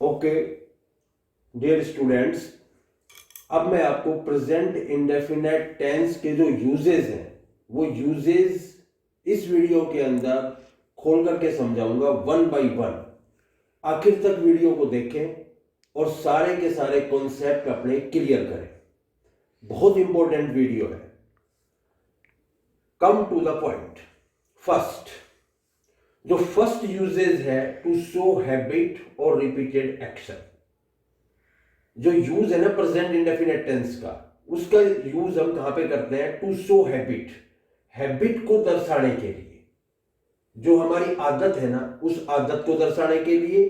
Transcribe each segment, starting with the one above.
Okay dear students, अब मैं आपको प्रेजेंट इंडेफिनेट टेंस के जो यूजेस हैं वो यूजेस इस वीडियो के अंदर खोल करके समझाऊंगा वन बाय वन। आखिर तक वीडियो को देखें और सारे के सारे कॉन्सेप्ट अपने क्लियर करें। बहुत इंपॉर्टेंट वीडियो है। Come to the point. First, जो फर्स्ट यूजेज है टू शो हैबिट और रिपीटेड एक्शन। जो यूज है ना प्रेजेंट इंडेफिनेट टेंस का, उसका यूज हम कहां पे करते हैं? टू शो हैबिट, हैबिट को दर्शाने के लिए। जो हमारी आदत है ना, उस आदत को दर्शाने के लिए,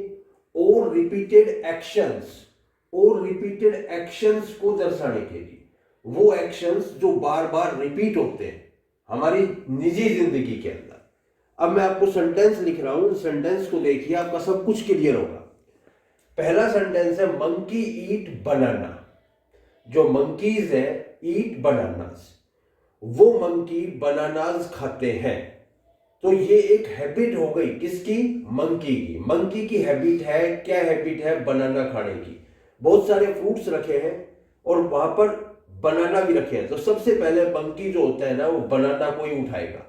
और रिपीटेड एक्शंस, और रिपीटेड एक्शंस को दर्शाने के लिए। वो एक्शंस जो बार बार रिपीट होते हैं हमारी निजी जिंदगी के अंदर। अब मैं आपको सेंटेंस लिख रहा हूं, सेंटेंस को देखिए, आपका सब कुछ क्लियर होगा। पहला सेंटेंस है मंकी ईट बनाना। जो मंकीज है ईट बनानास, वो मंकी बनानास खाते हैं। तो ये एक हैबिट हो गई किसकी? मंकी की। मंकी की हैबिट है, क्या हैबिट है? बनाना खाने की। बहुत सारे फ्रूट्स रखे हैं और वहां पर बनाना भी रखे हैं। तो सबसे पहले मंकी जो होता है ना, वो बनाना को ही उठाएगा।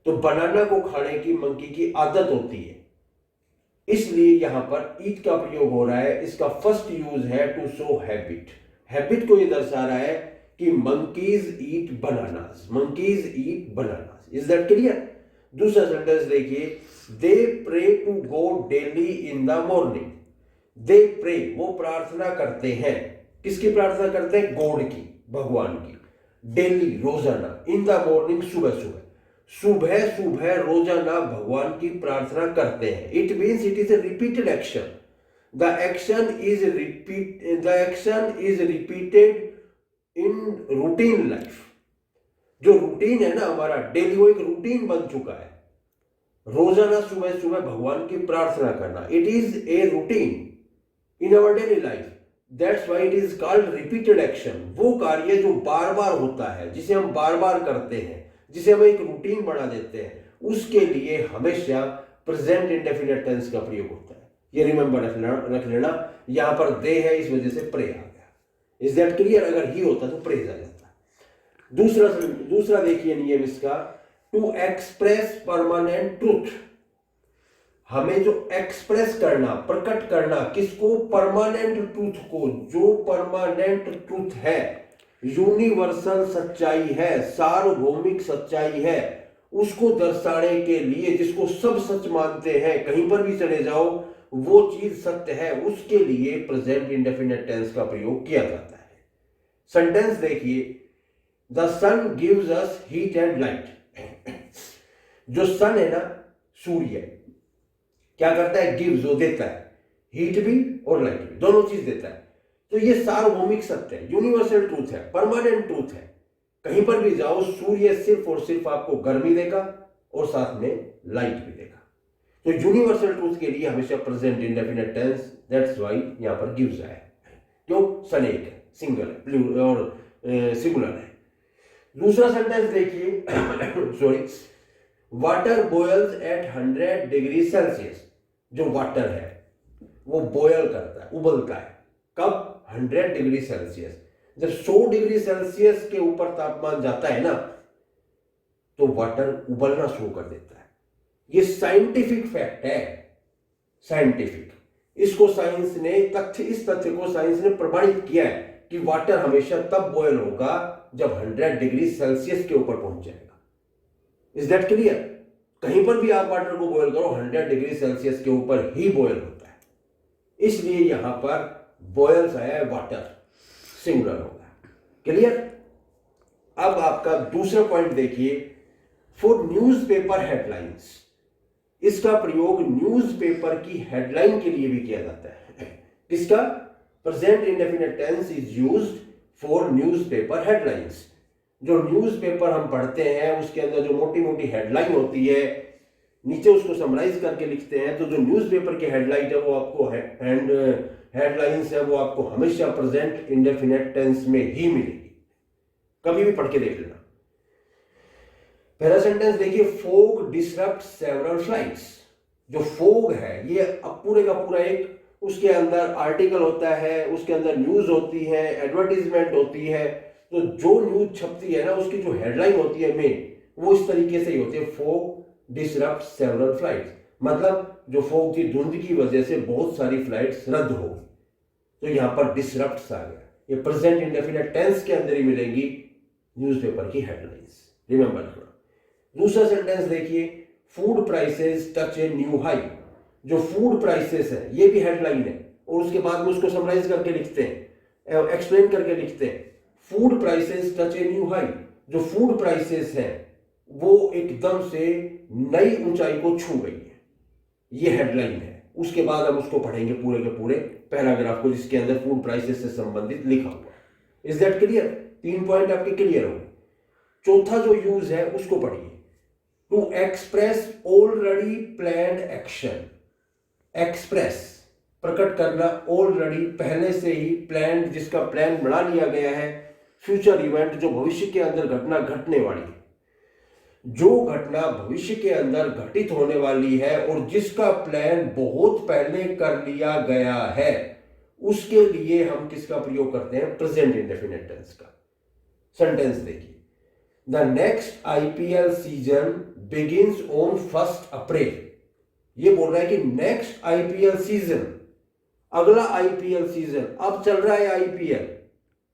तो बनाना को खाने की मंकी की आदत होती है, इसलिए यहां पर ईट का प्रयोग हो रहा है। इसका फर्स्ट यूज है टू शो हैबिट। हैबिट को यह दर्शा रहा है कि monkeys eat bananas, monkeys eat bananas. Is that clear? दूसरा सेंटेंस देखिए, they pray to God daily in the morning. They pray, वो प्रार्थना करते हैं। किसकी प्रार्थना करते हैं? गॉड की, भगवान की। डेली, रोजाना। इन द मॉर्निंग, सुबह सुबह। सुबह सुबह रोजाना भगवान की प्रार्थना करते हैं। It means it is a repeated action. The action is repeated in routine life. जो रूटीन है ना हमारा डेली, वो एक रूटीन बन चुका है। रोजाना सुबह सुबह भगवान की प्रार्थना करना, it is a routine in our daily life. That's why it is called repeated action. वो कार्य जो बार बार होता है, जिसे हम बार बार करते हैं, जिसे हम एक रूटीन बना देते हैं, उसके लिए हमेशा प्रेजेंट इंडेफिनेट टेंस का प्रयोग होता है। ये रिमेंबर रख लेना। यहां पर दे है, इस वजह से प्रे आ गया। Is that clear? अगर ही होता तो प्रेज आ जाता। दूसरा देखिए नियम इसका, टू एक्सप्रेस परमानेंट ट्रूथ। हमें जो एक्सप्रेस करना, प्रकट करना, किसको? परमानेंट ट्रूथ को। जो परमानेंट ट्रूथ है, यूनिवर्सल सच्चाई है, सार्वभौमिक सच्चाई है, उसको दर्शाने के लिए, जिसको सब सच मानते हैं, कहीं पर भी चले जाओ वो चीज सत्य है, उसके लिए प्रेजेंट इंडेफिनेट टेंस का प्रयोग किया जाता है। सेंटेंस देखिए, the sun gives us heat and light. जो सन है ना, सूर्य, क्या करता है? गिव्स, वो देता है, हीट भी और लाइट भी, दोनों चीज देता है। तो ये सार्वभौमिक सत्य है, यूनिवर्सल ट्रूथ है, परमानेंट ट्रूथ है। कहीं पर भी जाओ, सूर्य सिर्फ और सिर्फ आपको गर्मी देगा और साथ में लाइट भी देगा। तो यूनिवर्सल ट्रूथ के लिए हमेशा present indefinite tense, that's why यहां पर गिव्स आया। क्यों? सन एक है, सिंगल है, प्लूरल और सिंगुलर है। दूसरा सेंटेंस देखिए sorry, water boils at 100 degree Celsius. जो वाटर है वो बॉयल करता है, उबलता है। कब? 100 डिग्री सेल्सियस। जब 100 डिग्री सेल्सियस के ऊपर तापमान जाता है ना, तो वाटर उबलना शुरू कर देता है। ये साइंटिफिक फैक्ट है, साइंटिफिक। इसको साइंस ने इस तथ्य को साइंस ने प्रमाणित किया है कि वाटर हमेशा तब बॉयल होगा जब 100 डिग्री सेल्सियस के ऊपर पहुंच जाएगा। Is that clear? कहीं पर भी आप वाटर को बॉयल करो, 100 डिग्री सेल्सियस के ऊपर ही बॉयल होता है। इसलिए यहां पर बॉयल्स आया है, वाटर सिंगुलर होगा। क्लियर? अब आपका दूसरा पॉइंट देखिए, फॉर न्यूज़पेपर हेडलाइंस। इसका प्रयोग न्यूज़पेपर की हेडलाइन के लिए भी किया जाता है। किसका? Present indefinite tense is used for newspaper headlines. जो न्यूज़पेपर हम पढ़ते हैं उसके अंदर जो मोटी मोटी हेडलाइन होती है, नीचे उसको समराइज करके लिखते हैं। तो जो न्यूज़पेपर की हेडलाइन है वो आपको हेडलाइंस है, वो आपको हमेशा प्रेजेंट इंडेफिनेट टेंस में ही मिलेगी। कभी भी पढ़ के देख लेना। पहला सेंटेंस देखिए, फोग डिसरप्ट सेवरल फ्लाइट्स। जो फोग है ये अब पूरे का पूरा एक उसके अंदर आर्टिकल होता है, उसके अंदर न्यूज होती है, एडवर्टीजमेंट होती है। तो जो न्यूज छपती है ना, उसकी जो हेडलाइन होती है मेन, वो इस तरीके से ही होती है, फॉग डिसरप्ट सेवरल फ्लाइट्स, मतलब जो फॉग की धुंध की वजह से बहुत सारी फ्लाइट्स रद्द हो गई। तो यहां पर डिसरप्ट आ गया। ये प्रेजेंट इंडेफिनिट टेंस के अंदर ही मिलेंगी न्यूज़पेपर की हेडलाइंस, रिमेंबर रखना। दूसरा सेंटेंस देखिए, food prices touch a new high. जो फूड प्राइसेस है ये भी हेडलाइन है, और उसके बाद में उसको समराइज करके लिखते हैं, एक्सप्लेन करके लिखते हैं, food prices touch a new high. जो फूड प्राइसेस है वो एकदम से नई ऊंचाई को छू गई है, ये हेडलाइन है। उसके बाद हम उसको पढ़ेंगे पूरे के पूरे पैराग्राफ को, जिसके अंदर फूड प्राइसेस से संबंधित लिखा हुआ। Is that clear? 3 पॉइंट आपके क्लियर हो गए। चौथा जो यूज है उसको पढ़िए, to express already planned action. Express प्रकट करना, ऑलरेडी पहले से ही प्लान, जिसका प्लान बना लिया गया है, फ्यूचर इवेंट जो भविष्य के अंदर घटना घटने वाली है, जो घटना भविष्य के अंदर घटित होने वाली है और जिसका प्लान बहुत पहले कर लिया गया है, उसके लिए हम किसका प्रयोग करते हैं? प्रेजेंट इंडेफिनिट टेंस का। सेंटेंस देखिए, the next IPL season begins on 1 अप्रैल। ये बोल रहा है कि नेक्स्ट आईपीएल सीजन, अगला आईपीएल सीजन, अब चल रहा है आईपीएल,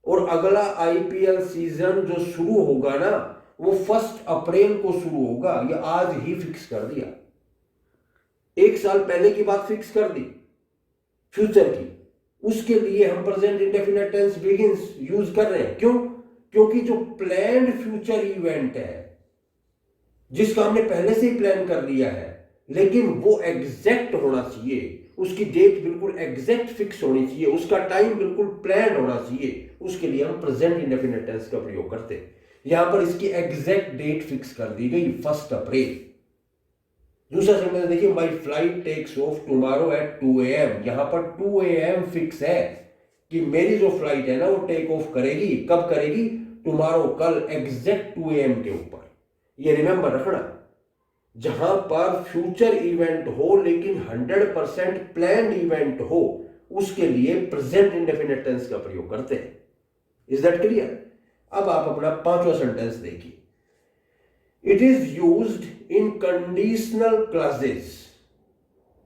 और अगला आईपीएल सीजन जो शुरू होगा ना, वो 1 अप्रैल को शुरू होगा। ये आज ही फिक्स कर दिया, 1 साल पहले की बात फिक्स कर दी फ्यूचर की। उसके लिए हम present indefinite tense begins use कर रहे हैं। क्यों? क्योंकि जो प्लान्ड फ्यूचर इवेंट है, जिसका हमने पहले से ही प्लान कर लिया है, लेकिन वो एग्जैक्ट होना चाहिए, उसकी डेट बिल्कुल एग्जैक्ट फिक्स होनी चाहिए, उसका टाइम बिल्कुल प्लान होना चाहिए, उसके लिए हम प्रेजेंट इंडेफिनिट टेंस का प्रयोग करते हैं। यहां पर इसकी एग्जैक्ट डेट फिक्स कर दी गई, 1 अप्रैल। दूसरा सेंटेंस देखिए, my flight takes off tomorrow at 2 AM। यहां पर 2 AM फिक्स है कि मेरी जो फ्लाइट है ना वो टेक ऑफ करेगी। कब करेगी? टुमारो, कल, एग्जैक्ट 2 AM के ऊपर। ये रिमेंबर रखना, जहां पर फ्यूचर इवेंट हो लेकिन 100% प्लान्ड इवेंट हो, उसके लिए प्रेजेंट इंडेफिनिट टेंस का प्रयोग करते हैं। Is that clear? अब आप अपना 5वां सेंटेंस देखिए, it is used in conditional clauses.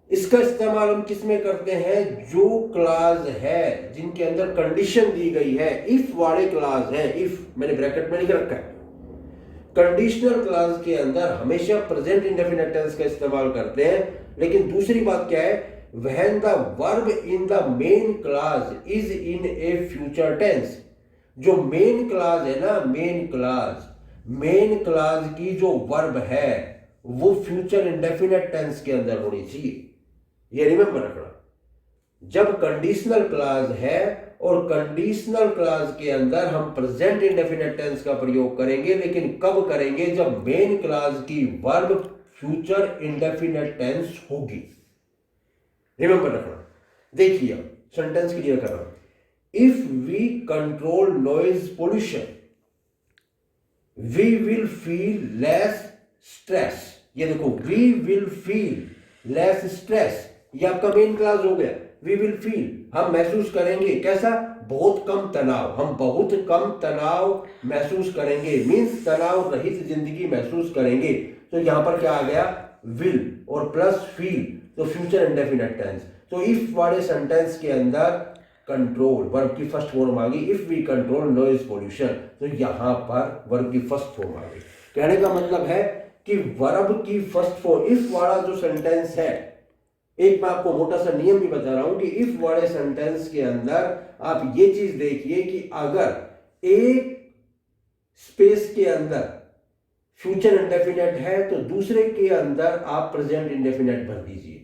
इसका इस्तेमाल हम किस में करते हैं? जो क्लाज है जिनके अंदर कंडीशन दी गई है, इफ वाले क्लाज है, इफ मैंने ब्रैकेट में लिख रखा है। कंडीशनल क्लाज के अंदर हमेशा प्रेजेंट इंडेफिनिट टेंस का इस्तेमाल करते हैं, लेकिन दूसरी बात क्या है? When the verb in the main clause is in a future tense. जो मेन क्लाज है ना, मेन क्लाज की जो वर्ब है वो फ्यूचर इंडेफिनिट टेंस के अंदर होनी चाहिए। ये रिमेंबर रखना, जब कंडीशनल क्लाज है और कंडीशनल क्लाज के अंदर हम प्रेजेंट इंडेफिनिट टेंस का प्रयोग करेंगे, लेकिन कब करेंगे? जब मेन क्लाज की वर्ब फ्यूचर इंडेफिनिट टेंस होगी। रिमेंबर रखना। देखिए अब सेंटेंस क्लियर कर रहा हूं, if we control noise pollution we will feel less stress. ये देखो, we will feel less stress, ये आपका मेन क्लास हो गया। वी विल फील, हम महसूस करेंगे कैसा? बहुत कम तनाव। हम बहुत कम तनाव महसूस करेंगे, मींस तनाव रहित जिंदगी महसूस करेंगे। तो यहां पर क्या आ गया? विल और प्लस फील, तो फ्यूचर इंडेफिनिट टेंस। तो इफ वाले सेंटेंस के अंदर कंट्रोल वर्ब की फर्स्ट फॉर्म आ गई, if we control noise pollution, तो यहां पर वर्ब की फर्स्ट फॉर्म आ गई। कहने का मतलब है कि वर्ब की फर्स्ट फॉर्म, इफ वाला जो सेंटेंस है, एक मैं आपको मोटा सा नियम भी बता रहा हूं कि इफ वाले सेंटेंस के अंदर आप ये चीज देखिए कि अगर एक स्पेस के अंदर फ्यूचर इंडेफिनिट है तो दूसरे के अंदर आप प्रेजेंट इंडेफिनिट भर दीजिए।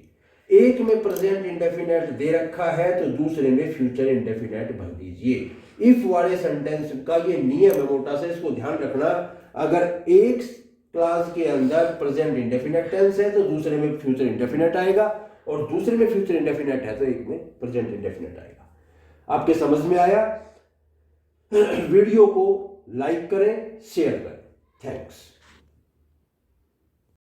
एक में प्रेजेंट इंडेफिनिट दे रखा है तो दूसरे में फ्यूचर इंडेफिनिट भर दीजिए। इफ वाले सेंटेंस का ये नियम है मोटा सा, इसको ध्यान रखना। अगर एक क्लास के अंदर प्रेजेंट इंडेफिनिट टेंस है तो दूसरे में फ्यूचर इंडेफिनिट आएगा, और दूसरे में फ्यूचर इंडेफिनिट है तो एक में प्रेजेंट इंडेफिनिट आएगा। आपके समझ में आया? वीडियो को लाइक करें, शेयर करें। थैंक्स।